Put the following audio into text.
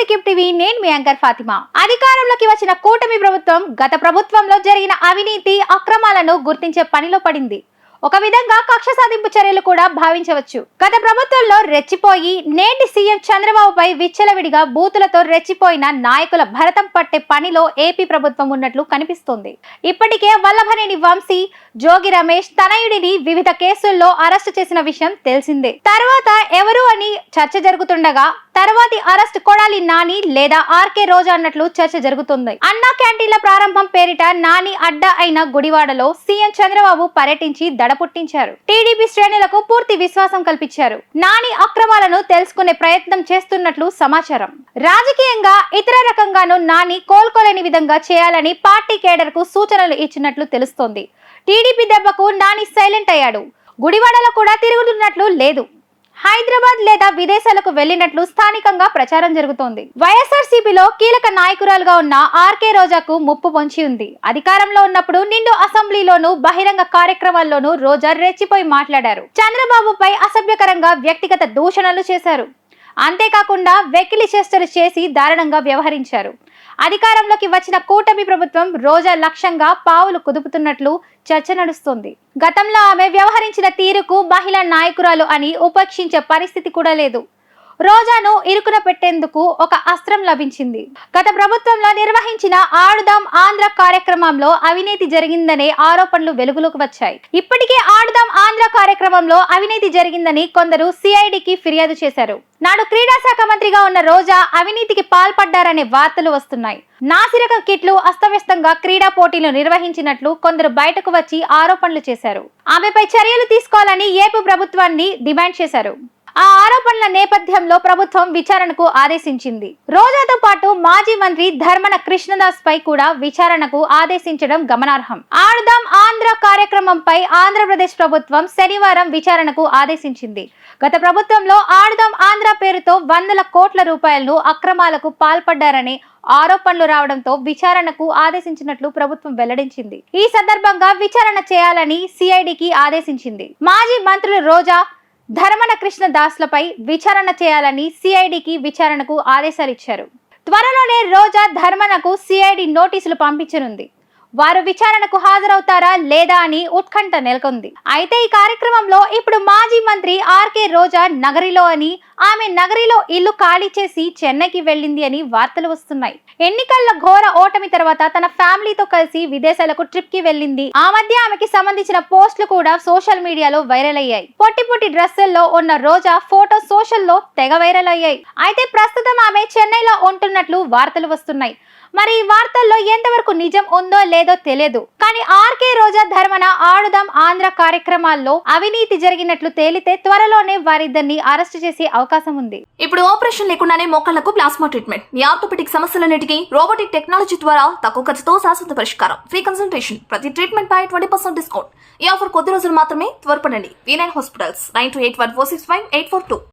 Keep TV, నేను మీ anchor Fatima. అధికారంలోకి వచ్చిన కూటమి ప్రభుత్వం గత ప్రభుత్వంలో జరిగిన అవినీతి అక్రమాలను గుర్తించే పనిలో పడింది. ఒక విధంగా కక్ష సాధింపు చర్యలు కూడా భావించవచ్చు. గత ప్రభుత్వంలో రెచ్చిపోయి నేటి సీఎం చంద్రబాబుపై విచ్చలవిడిగా బూతులతో రెచ్చిపోయిన నాయకుల భరతం పట్టే పనిలో ఏపీ ప్రభుత్వం ఉన్నట్లు కనిపిస్తోంది. ఇప్పటికే వల్లభనేని వంశీ, జోగి రమేష్ తనయుడిని వివిధ కేసుల్లో అరెస్టు చేసిన విషయం తెలిసిందే. తర్వాత ఎవరు అని చర్చ జరుగుతుండగా తర్వాతి అరెస్ట్ కొడాలి నాని లేదా ఆర్కే రోజా అన్నట్లు చర్చ జరుగుతుంది. అన్నా క్యాంటీన్ల ప్రారంభం పేరిట నాని అడ్డా అయిన గుడివాడలో సీఎం చంద్రబాబు పర్యటించి దడపుట్టించారు. టీడీపీ శ్రేణులకు పూర్తి విశ్వాసం కల్పించారు. నాని అక్రమాలను తెలుసుకునే ప్రయత్నం చేస్తున్నట్లు సమాచారం. రాజకీయంగా ఇతర రకంగానూ నాని కోలుకోలేని విధంగా చేయాలని పార్టీ కేడర్ కు సూచనలు ఇచ్చినట్లు తెలుస్తోంది. టీడీపీ దెబ్బకు నాని సైలెంట్ అయ్యాడు. గుడివాడలో కూడా తిరుగుతున్నట్లు లేదు. హైదరాబాద్ లేదా విదేశాలకు వెళ్లినట్లు స్థానికంగా ప్రచారం జరుగుతోంది. వైఎస్ఆర్సీపీలో కీలక నాయకురాలుగా ఉన్న ఆర్కే రోజాకు ముప్పు పొంచి ఉంది. అధికారంలో ఉన్నప్పుడు నిండు అసెంబ్లీలోనూ బహిరంగ కార్యక్రమాల్లోనూ రోజా రెచ్చిపోయి మాట్లాడారు. చంద్రబాబుపై అసభ్యకరంగా వ్యక్తిగత దూషణలు చేశారు. అంతేకాకుండా వెకిలి చేష్టలు చేసి దారుణంగా వ్యవహరించారు. అధికారంలోకి వచ్చిన కూటమి ప్రభుత్వం రోజా లక్ష్యంగా పావులు కుదుపుతున్నట్లు చర్చ నడుస్తోంది. గతంలో ఆమె వ్యవహరించిన తీరుకు మహిళా నాయకురాలు అని ఉపేక్షించే పరిస్థితి కూడా లేదు. రోజాను ఇరుకున పెట్టేందుకు ఒక అస్త్రం లభించింది. గత ప్రభుత్వంలో నిర్వహించిన ఆడుదాం ఆంధ్ర కార్యక్రమంలో అవినీతి జరిగిందనే ఆరోపణలు వెలుగులోకి వచ్చాయి. ఇప్పటికే ఆడుదాం ఆంధ్ర కార్యక్రమంలో అవినీతి జరిగిందని కొందరు సిఐడికి ఫిర్యాదు చేశారు. నాడు క్రీడా శాఖ మంత్రిగా ఉన్న రోజా అవినీతికి పాల్పడ్డారనే వార్తలు వస్తున్నాయి. నాసిరకం కిట్లు అస్తవ్యస్తంగా క్రీడా పోటీలు నిర్వహించినట్లు కొందరు బయటకు వచ్చి ఆరోపణలు చేశారు. ఆమెపై చర్యలు తీసుకోవాలని ఏపీ ప్రభుత్వాన్ని డిమాండ్ చేశారు. ఆ ఆరోపణల నేపథ్యంలో ప్రభుత్వం విచారణకు ఆదేశించింది. రోజాతో పాటు మాజీ మంత్రి ధర్మన కృష్ణదాస్ పై కూడా విచారణకు ఆదేశించడం గమనార్హం. ఆడుదాం ఆంధ్ర కార్యక్రమంపై ఆంధ్రప్రదేశ్ ప్రభుత్వం శనివారం విచారణకు ఆదేశించింది. గత ప్రభుత్వంలో ఆడుదాం ఆంధ్ర పేరుతో వందల కోట్ల రూపాయలను అక్రమాలకు పాల్పడ్డారనే ఆరోపణలు రావడంతో విచారణకు ఆదేశించినట్లు ప్రభుత్వం వెల్లడించింది. ఈ సందర్భంగా విచారణ చేయాలని సిఐడికి ఆదేశించింది. మాజీ మంత్రులు రోజా, ధర్మన కృష్ణదాస్లపై విచారణ చేయాలని సిఐడికి విచారణకు ఆదేశాలు ఇచ్చారు. త్వరలోనే రోజా, ధర్మనకు సిఐడి నోటీసులు పంపించనుంది. వారు విచారణకు హాజరవుతారా లేదా అని ఉత్కంఠ నెలకొంది. అయితే ఈ కార్యక్రమంలో ఇప్పుడు మాజీ మంత్రి ఆర్కే రోజా నగరిలో అని, ఆమె నగరిలో ఇల్లు ఖాళీ చేసి చెన్నైకి వెళ్ళింది అని వార్తలు వస్తున్నాయి. ఎన్నికల్లో ఘోర ఓటమి తర్వాత తన ఫ్యామిలీతో కలిసి విదేశాలకు ట్రిప్ కి వెళ్ళింది. ఆ మధ్య ఆమెకి సంబంధించిన పోస్టులు కూడా సోషల్ మీడియాలో వైరల్ అయ్యాయి. పొట్టి పొట్టి డ్రెస్సుల్లో ఉన్న రోజా ఫోటో సోషల్లో తెగ వైరల్ అయ్యాయి. అయితే ప్రస్తుతం ఆమె చెన్నైలో ఉంటున్నట్లు వార్తలు వస్తున్నాయి. మరి ఈ వార్తల్లో ఎంతవరకు నిజం ఉందో లేదో తెలియదు. కానీ ఆర్కే రోజా, ధర్మన ఆడుదాం ఆంధ్ర కార్యక్రమాల్లో అవినీతి జరిగినట్లు తేలితే త్వరలోనే వారిద్దరిని అరెస్ట్ చేసే అవకాశం ఉంది. ఇప్పుడు ఆపరేషన్ లేకుండానే మోకాళ్లకు ప్లాస్మా ట్రీట్మెంట్. మీ ఆర్థోపెడిక్ సమస్యలన్నిటికీ రోబోటిక్ టెక్నాలజీ ద్వారా తక్కువ ఖర్చుతో శాశ్వత పరిష్కారం. Free consultation. ప్రతి ట్రీట్మెంట్ పై 20% డిస్కౌంట్. ఈ ఆఫర్ కొద్ది రోజులు మాత్రమే. త్వరపడండి. V9 hospitals 9281465842.